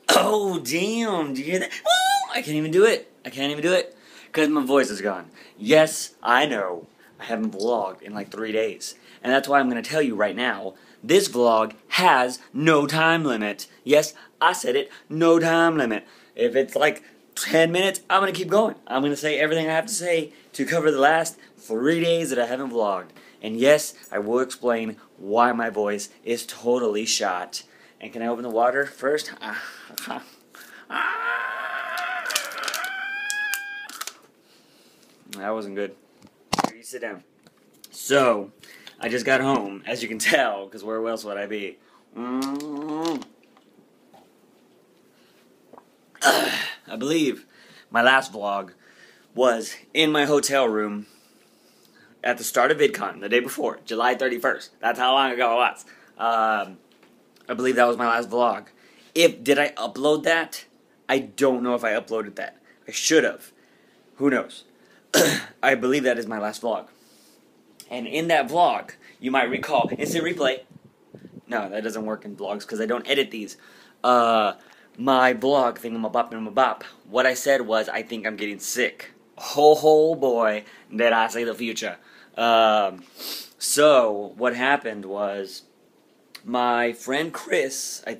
Oh, damn. Do you hear that? I can't even do it. I can't even do it. Because my voice is gone. Yes, I know. I haven't vlogged in like 3 days. And that's why I'm going to tell you right now, this vlog has no time limit. Yes, I said it. No time limit. If it's like 10 minutes, I'm going to keep going. I'm going to say everything I have to say to cover the last 3 days that I haven't vlogged. And yes, I will explain why my voice is totally shot. And can I open the water first? That wasn't good. Here, you sit down. So, I just got home, as you can tell, because where else would I be? I believe my last vlog was in my hotel room at the start of VidCon, the day before, July 31st. That's how long ago it was. I believe that was my last vlog. Did I upload that? I don't know if I uploaded that. I should have. Who knows? I believe that is my last vlog. And in that vlog, you might recall, instant replay. No, that doesn't work in vlogs because I don't edit these. My vlog, thingamabop. What I said was, I think I'm getting sick. Oh boy, did I see the future. So, what happened was, my friend Chris, my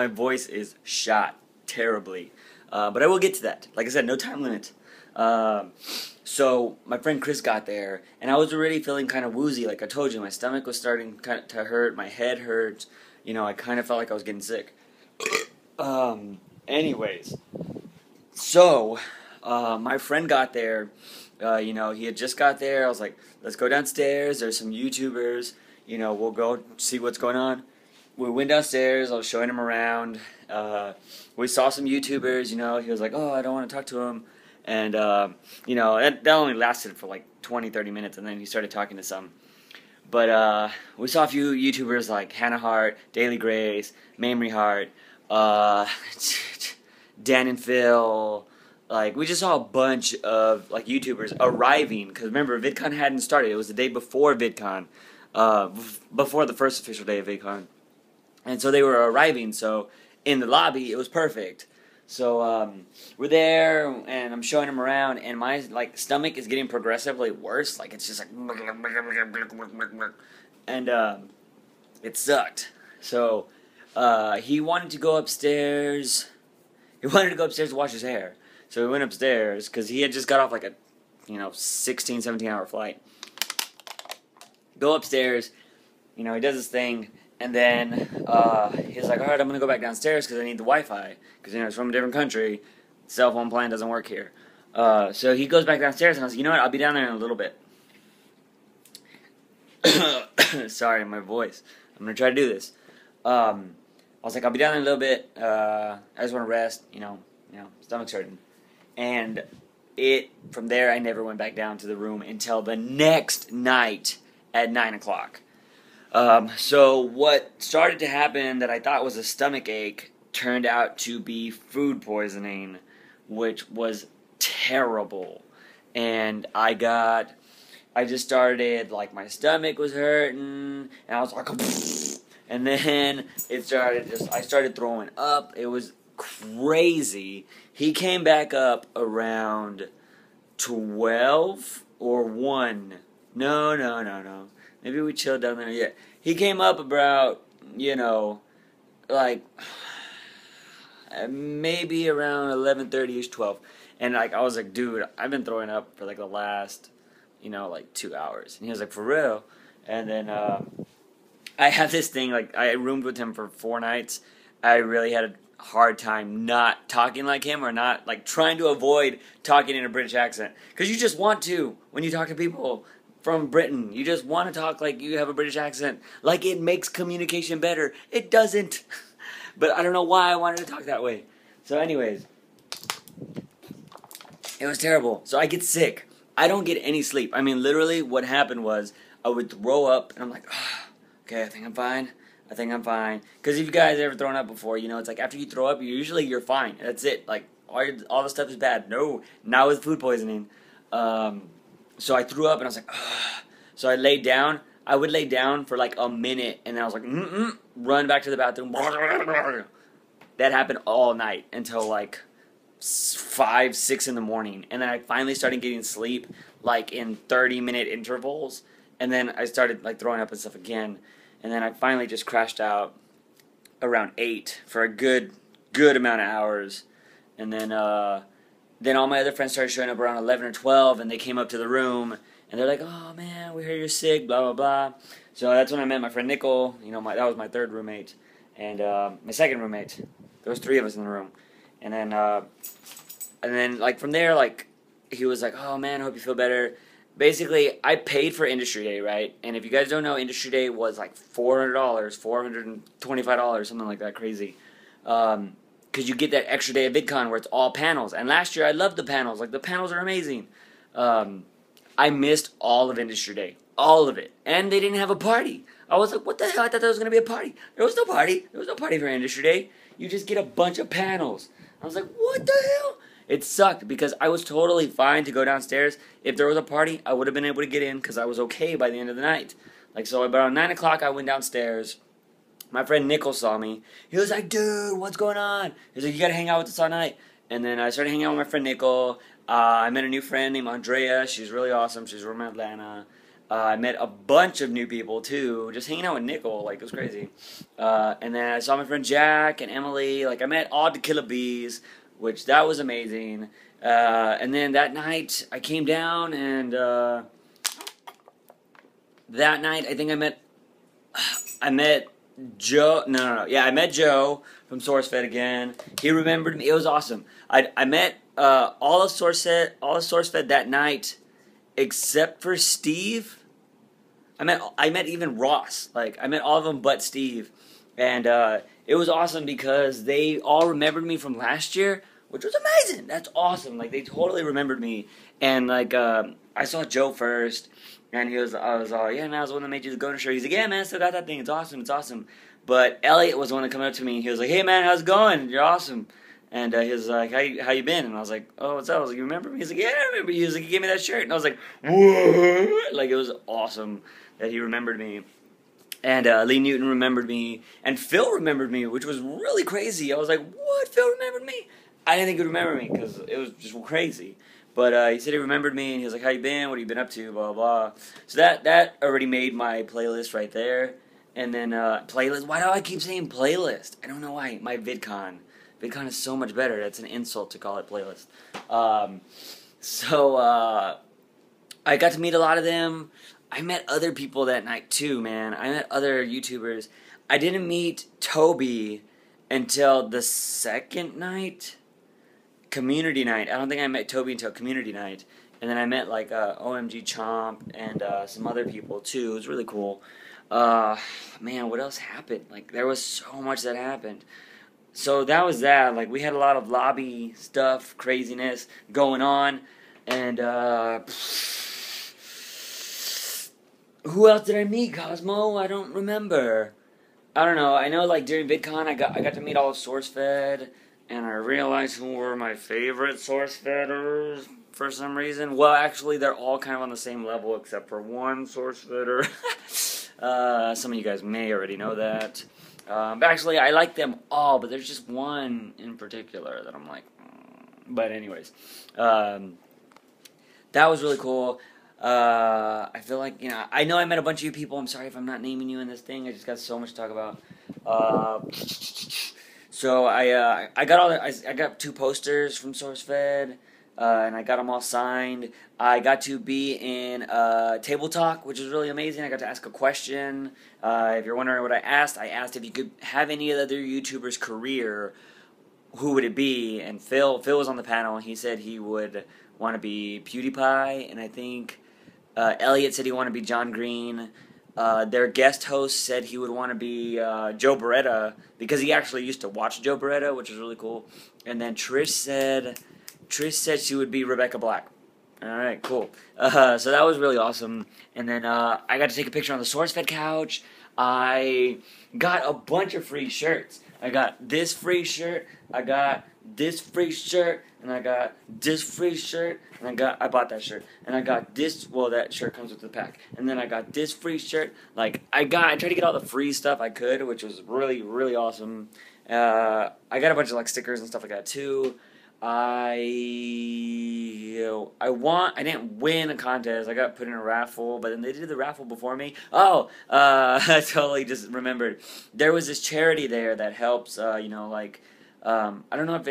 voice is shot terribly. But I will get to that. Like I said, no time limit. So, my friend Chris got there, and I was already feeling kind of woozy. Like I told you, my stomach was starting to hurt, my head hurt. You know, I kind of felt like I was getting sick. Anyways. So, my friend got there. You know, he had just got there. I was like, let's go downstairs. There's some YouTubers. You know, we'll go see what's going on. We went downstairs. I was showing him around. We saw some YouTubers. You know, he was like, oh, I don't want to talk to him. And, you know, that only lasted for like 20-30 minutes, and then he started talking to some. But we saw a few YouTubers like Hannah Hart, Daily Grace, Mamrie Hart, Dan and Phil. Like, we just saw a bunch of like YouTubers arriving, because remember, VidCon hadn't started. It was the day before VidCon, before the first official day of VidCon. And so they were arriving, so in the lobby, it was perfect. So, we're there, and I'm showing him around, and my, like, stomach is getting progressively worse. Like, it's just like, and, it sucked. So, he wanted to go upstairs. He wanted to go upstairs to wash his hair. So we went upstairs, because he had just got off, like, a, 16, 17-hour flight. Go upstairs, he does his thing. And then, he's like, alright, I'm going to go back downstairs because I need the Wi-Fi. Because, it's from a different country. Cell phone plan doesn't work here. So he goes back downstairs, and I was like, you know what, I'll be down there in a little bit. Sorry, my voice. I'm going to try to do this. I was like, I'll be down there in a little bit. I just want to rest, stomach's hurting. And from there, I never went back down to the room until the next night at 9 o'clock. So what started to happen that I thought was a stomach ache turned out to be food poisoning, which was terrible. And I just started, like, my stomach was hurting, and I was like, and then I started throwing up. It was crazy. He came back up around 12 or 1. No. Maybe we chilled down there yet. He came up about, like, maybe around 11:30ish, 12. And, like, I was like, dude, I've been throwing up for, like, the last, like, 2 hours. And he was like, for real? And then, I have this thing, like, I roomed with him for 4 nights. I really had a hard time not talking like him, or not, like, trying to avoid talking in a British accent. Because you just want to when you talk to people from Britain. You just want to talk like you have a British accent. Like it makes communication better. It doesn't. But I don't know why I wanted to talk that way. So anyways, it was terrible. So I get sick. I don't get any sleep. I mean, literally what happened was I would throw up, and I'm like, oh, okay, I think I'm fine. Because if you guys ever thrown up before, it's like after you throw up, you're fine. That's it. Like, all the stuff is bad. No, not with food poisoning. So I threw up, and I was like, ugh. So I laid down. I would lay down for like a minute, and then I was like, run back to the bathroom. That happened all night until like 5, 6 in the morning, and then I finally started getting sleep like in 30-minute intervals, and then I started like throwing up and stuff again, and then I finally just crashed out around 8 for a good amount of hours, and then all my other friends started showing up around 11 or 12, and they came up to the room, and they're like, "Oh man, we heard you're sick, blah blah blah." So that's when I met my friend Nickel. You know, that was my third roommate, and my second roommate. There was 3 of us in the room. And then, like, from there, like, he was like, "Oh, man, I hope you feel better." Basically, I paid for Industry Day, right? And if you guys don't know, Industry Day was, like, $400, $425, something like that, crazy. Because you get that extra day of VidCon where it's all panels. And last year, I loved the panels. Like, the panels are amazing. I missed all of Industry Day. All of it. And they didn't have a party. I was like, what the hell? I thought there was going to be a party. There was no party. There was no party for Industry Day. You just get a bunch of panels. I was like, what the hell? It sucked because I was totally fine to go downstairs. If there was a party, I would have been able to get in because I was okay by the end of the night. Like, so around 9 o'clock, I went downstairs. My friend Nickel saw me. He was like, "Dude, what's going on?" He was like, "You got to hang out with us all night." And then I started hanging out with my friend Nickel. I met a new friend named Andrea. She's really awesome. She's from Atlanta. I met a bunch of new people, too, just hanging out with Nickel. Like, it was crazy. And then I saw my friend Jack and Emily. Like, I met all the Killer Bees, which that was amazing. And then that night, I came down, and that night, I think I met Joe. No. Yeah, I met Joe from SourceFed again. He remembered me. It was awesome. I met all of SourceFed that night, except for Steve. I met even Ross. Like, I met all of them but Steve. And it was awesome because they all remembered me from last year, which was amazing. That's awesome. Like, they totally remembered me. And, like, I saw Joe first, and I was all, "Yeah, man, I was the one that made you the Golden Shirt." He's like, "Yeah, man, I still got that thing. It's awesome. But Elliot was the one that came up to me, and he was like, "Hey, man, how's it going? You're awesome." And he was like, how you been? And I was like, "Oh, what's up?" I was like, "You remember me?" He's like, "Yeah, I remember you." He was like, "He gave me that shirt." And I was like, "What?" Like, it was awesome that he remembered me. And Lee Newton remembered me. And Phil remembered me, which was really crazy. I was like, "What? Phil remembered me?" I didn't think he would remember me because it was just crazy. But he said he remembered me, and he was like, "How you been? What have you been up to? Blah, blah, blah." So that already made my playlist right there. And then playlist. Why do I keep saying playlist? I don't know why. My VidCon. VidCon is so much better. That's an insult to call it playlist. So I got to meet a lot of them. I met other people that night too, man. I met other YouTubers. I didn't meet Toby until the second night. Community night. I don't think I met Toby until community night. And then I met like OMG Chomp and some other people too. It was really cool. Man, what else happened? Like, there was so much that happened. So that was that. Like, we had a lot of lobby stuff, craziness going on. And who else did I meet, Cosmo? I don't remember. I don't know. I know, like, during VidCon, I got to meet all of SourceFed, and I realized who were my favorite SourceFedders for some reason. Well, actually, they're all kind of on the same level, except for one SourceFedder. Some of you guys may already know that. But actually, I like them all, but there's just one in particular that I'm like, But anyways, that was really cool. I feel like, I know I met a bunch of you people. I'm sorry if I'm not naming you in this thing. I just got so much to talk about. So I got 2 posters from SourceFed, and I got them all signed. I got to be in Table Talk, which was really amazing. I got to ask a question. If you're wondering what I asked if you could have any other YouTuber's career, who would it be? And Phil was on the panel, and he said he would want to be PewDiePie, and I think Elliot said he wanted to be John Green. Their guest host said he would want to be Joe Beretta, because he actually used to watch Joe Beretta, which is really cool. And then Trish said she would be Rebecca Black. Alright, cool. So that was really awesome. And then I got to take a picture on the SourceFed couch. I got a bunch of free shirts. I got this free shirt. I got this free shirt, and I got this free shirt, and I bought that shirt, and I got this, well, that shirt comes with the pack, and then I got this free shirt. Like, I tried to get all the free stuff I could, which was really, really awesome. I got a bunch of, like, stickers and stuff like that, too. I didn't win a contest. I got put in a raffle, but then they did the raffle before me. Oh, I totally just remembered. There was this charity there that helps, I don't know if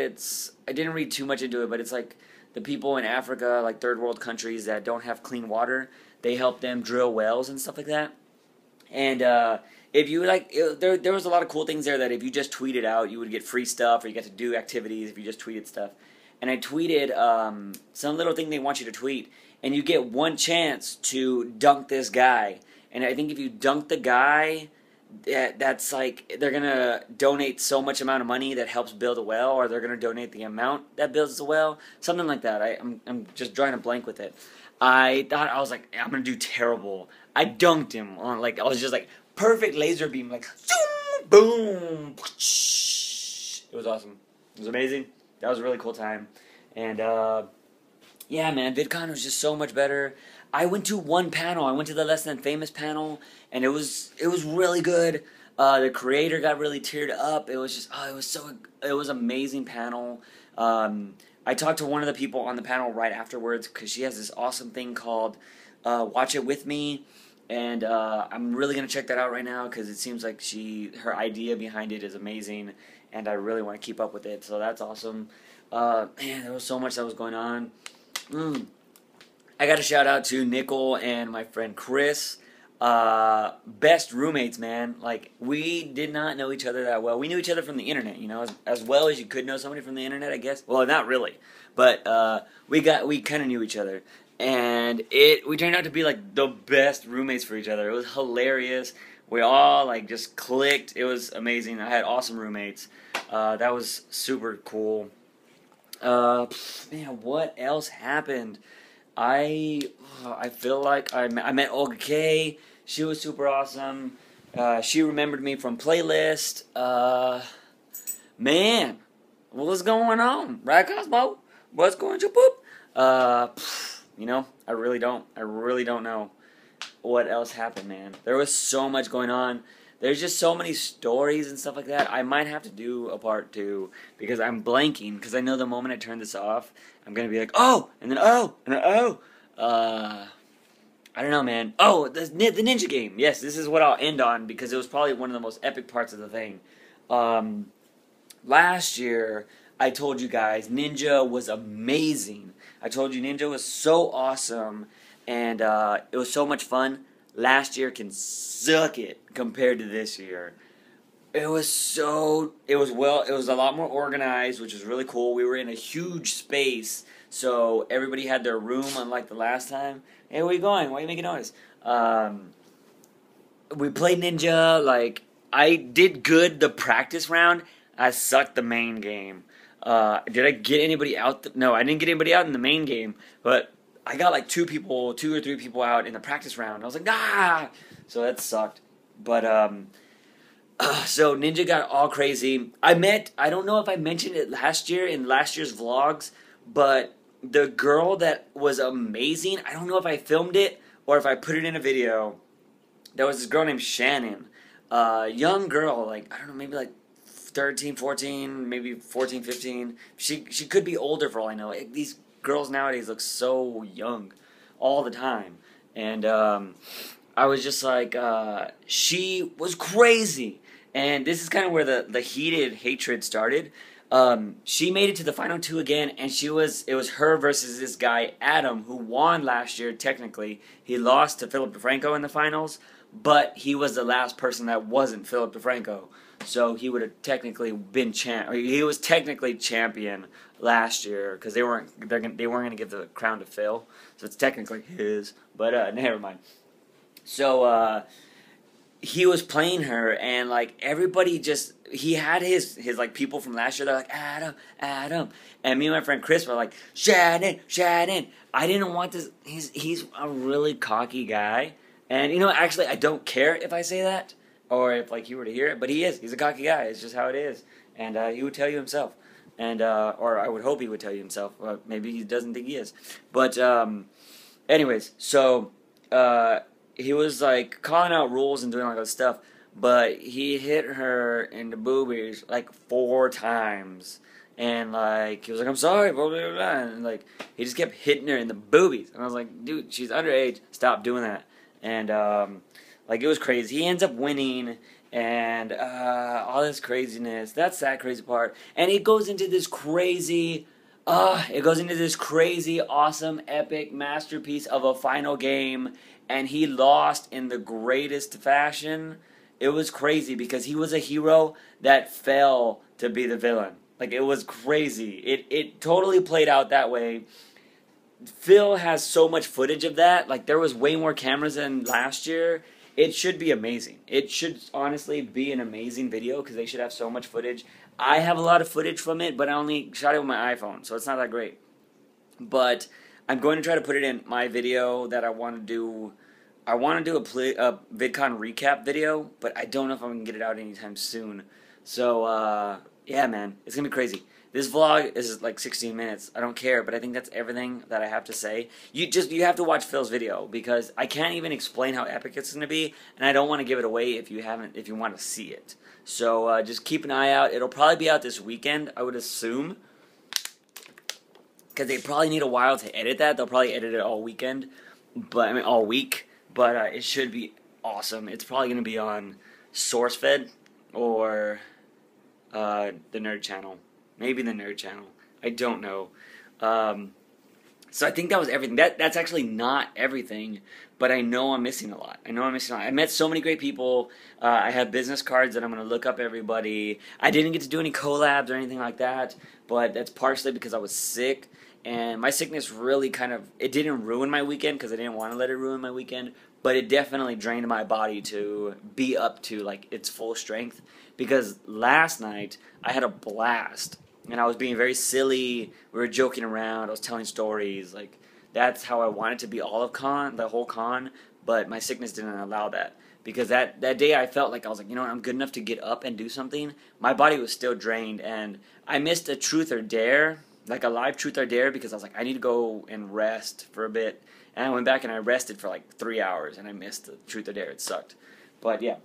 I didn't read too much into it, but it's like the people in Africa, like third world countries that don't have clean water, they help them drill wells and stuff like that. And, if you there was a lot of cool things there that if you just tweeted out, you would get free stuff, or you get to do activities if you just tweeted stuff. And I tweeted some little thing they want you to tweet, and you get one chance to dunk this guy. And I think if you dunk the guy, that's like they're gonna donate so much amount of money that helps build a well, or they're gonna donate the amount that builds the well, something like that. I'm just drawing a blank with it. I was like, I'm gonna do terrible. I dunked him on I was just like. Perfect laser beam, like, zoom, boom. It was awesome. It was amazing. That was a really cool time. And, yeah, man, VidCon was just so much better. I went to one panel. I went to the Less Than Famous panel, and it was really good. The creator got really teared up. It was just, it was an amazing panel. I talked to one of the people on the panel right afterwards, because she has this awesome thing called Watch It With Me. And I'm really going to check that out right now because it seems like her idea behind it is amazing, and I really want to keep up with it, so that's awesome. Man, there was so much that was going on. I got a shout out to Nickel and my friend Chris. Best roommates, man. Like, we did not know each other that well. We knew each other from the internet, as well as you could know somebody from the internet, I guess. Well, not really, but we kind of knew each other. And we turned out to be, like, the best roommates for each other. It was hilarious. We all, like, just clicked. It was amazing. I had awesome roommates. That was super cool. Man, what else happened? I feel like I met Olga K. She was super awesome. She remembered me from Playlist. Man, what's going on? Right, Cosmo? What's going to poop? I really don't know what else happened, man. There was so much going on. There's just so many stories and stuff like that. I might have to do a part 2 because I'm blanking, because I know the moment I turn this off, I'm going to be like, oh, and then oh, and then oh. I don't know, man. Oh, the ninja game. Yes, this is what I'll end on because it was probably one of the most epic parts of the thing. Last year, I told you guys Ninja was amazing. I told you Ninja was so awesome, and it was so much fun. Last year can suck it compared to this year. It was a lot more organized, which was really cool. We were in a huge space, so everybody had their room, unlike the last time. Hey, where you going? Why are you making noise? We played Ninja. Like, I did good the practice round. I sucked the main game. Did I get anybody out? No, I didn't get anybody out in the main game, but I got like 2 or 3 people out in the practice round. I was like, ah! So that sucked. But, so Ninja got all crazy. I don't know if I mentioned it last year in last year's vlogs, but the girl that was amazing, I don't know if I filmed it or if I put it in a video. There was this girl named Shannon. Young girl, like, I don't know, maybe like 13, 14, maybe 14, 15. She could be older for all I know. These girls nowadays look so young all the time. And I was just like, she was crazy. And this is kind of where the heated hatred started. She made it to the final 2 again, and it was her versus this guy, Adam, who won last year, technically. He lost to Philip DeFranco in the finals, but he was the last person that wasn't Philip DeFranco. So he would have technically been he was technically champion last year because they weren't going to give the crown to Phil, so it's technically his. But never mind. So he was playing her, and like everybody he had his like people from last year. They're like, Adam, and me and my friend Chris were like, Shannon. I didn't want this. He's a really cocky guy, and actually I don't care if I say that. Or if, like, he were to hear it. But he is. He's a cocky guy. It's just how it is. And he would tell you himself. and or I would hope he would tell you himself. Maybe he doesn't think he is. But anyways, so he was like calling out rules and doing all that stuff, but he hit her in the boobies like 4 times. And, like, he was like, I'm sorry, blah, blah, blah, and, like, he just kept hitting her in the boobies. And I was like, dude, she's underage. Stop doing that. And, like, it was crazy. He ends up winning, and all this craziness. That's that crazy part. And it goes into this crazy, awesome, epic masterpiece of a final game. And he lost in the greatest fashion. It was crazy because he was a hero that fell to be the villain. Like, it was crazy. It totally played out that way. Phil has so much footage of that. Like, there was way more cameras than last year. It should be amazing. It should honestly be an amazing video because they should have so much footage. I have a lot of footage from it, but I only shot it with my iPhone, so it's not that great. But I'm going to try to put it in my video that I want to do. I want to do a VidCon Recap video, but I don't know if I'm going to get it out anytime soon. So, yeah, man, it's going to be crazy. This vlog is like 16 minutes. I don't care, but I think that's everything that I have to say. You have to watch Phil's video because I can't even explain how epic it's going to be, and I don't want to give it away if you want to see it. So just keep an eye out. It'll probably be out this weekend, I would assume, because they probably need a while to edit that. They'll probably edit it all weekend, all week. But it should be awesome. It's probably going to be on SourceFed or the Nerd Channel. Maybe the Nerd Channel. I don't know. So I think that was everything. That's actually not everything, but I know I'm missing a lot. I met so many great people. I have business cards that I'm going to look up everybody. I didn't get to do any collabs or anything like that, but that's partially because I was sick. And my sickness really it didn't ruin my weekend because I didn't want to let it ruin my weekend, but it definitely drained my body to be up to like its full strength because last night I had a blast and I was being very silly. We were joking around. I was telling stories. Like that's how I wanted to be all of con, the whole con, but my sickness didn't allow that because that day I felt like I was like, you know what, I'm good enough to get up and do something. My body was still drained and I missed a truth or dare. Like a live truth or dare because I was like, I need to go and rest for a bit. And I went back and I rested for like 3 hours and I missed the truth or dare. It sucked. But yeah.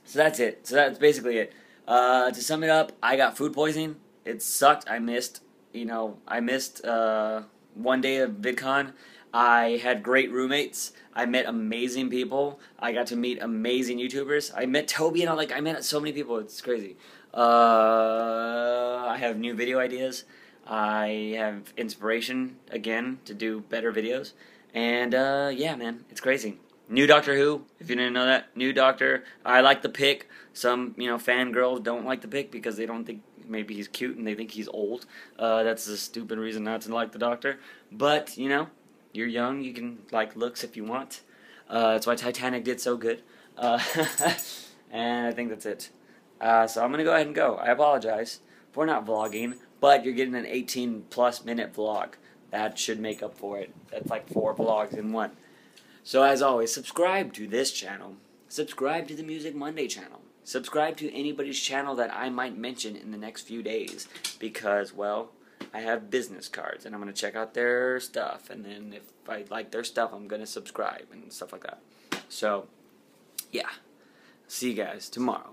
So that's it. So that's basically it. To sum it up, I got food poisoning. It sucked. I missed 1 day of VidCon. I had great roommates. I met amazing people. I got to meet amazing YouTubers. I met Toby and I met so many people. It's crazy. I have new video ideas. I have inspiration, again, to do better videos. And, yeah, man, it's crazy. New Doctor Who, if you didn't know that. New Doctor. I like the pick. Some, fangirls don't like the pick because they don't think maybe he's cute and they think he's old. That's a stupid reason not to like the Doctor. But, you're young. You can like looks if you want. That's why Titanic did so good. And I think that's it. So I'm going to go ahead and go. I apologize for not vlogging. But you're getting an 18-plus minute vlog. That should make up for it. That's like 4 vlogs in one. So as always, subscribe to this channel. Subscribe to the Music Monday channel. Subscribe to anybody's channel that I might mention in the next few days. Because, well, I have business cards. And I'm going to check out their stuff. And then if I like their stuff, I'm going to subscribe and stuff like that. So, yeah. See you guys tomorrow.